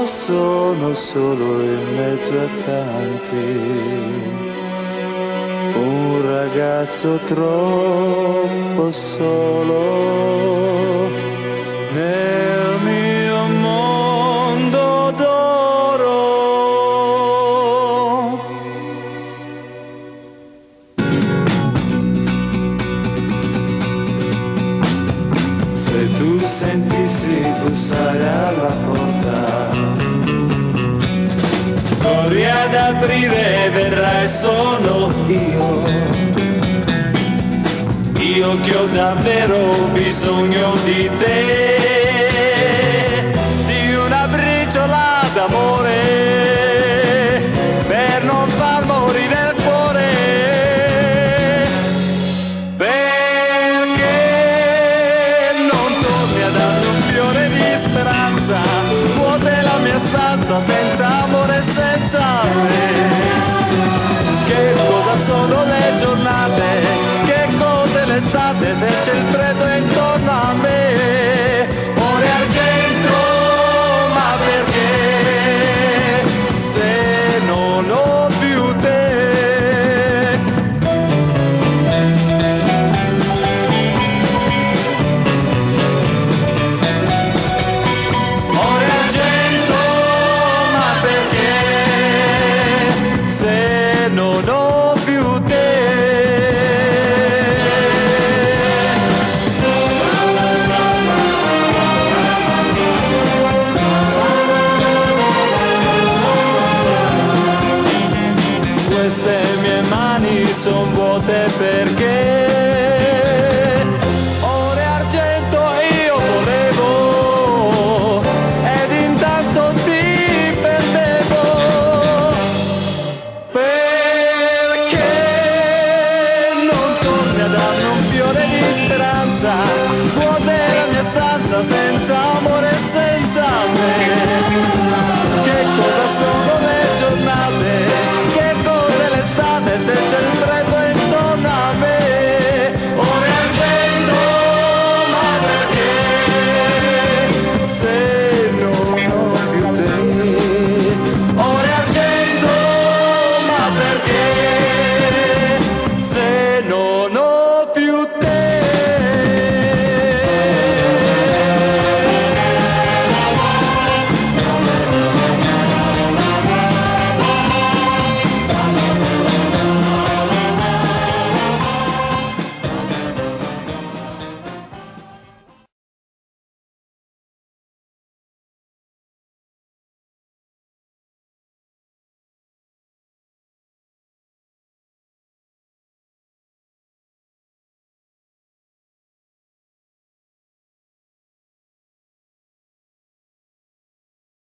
sono solo in mezzo a tanti, un ragazzo troppo solo nel mio mondo d'oro. Se tu sentissi bussare alla porta, corri ad aprire, vedrai sono io che ho davvero bisogno di te, di una briciola d'amore per non far morire il cuore, perché non torni a darmi un fiore di speranza, vuota la mia stanza senza amore e senza me. Che cosa sono le giornate, che cos'è l'estate se c'è il freddo intorno a me. Ore argento, ma perché se non ho più te? Ore argento, ma perché se non ho più te? Queste mie mani son vuote perché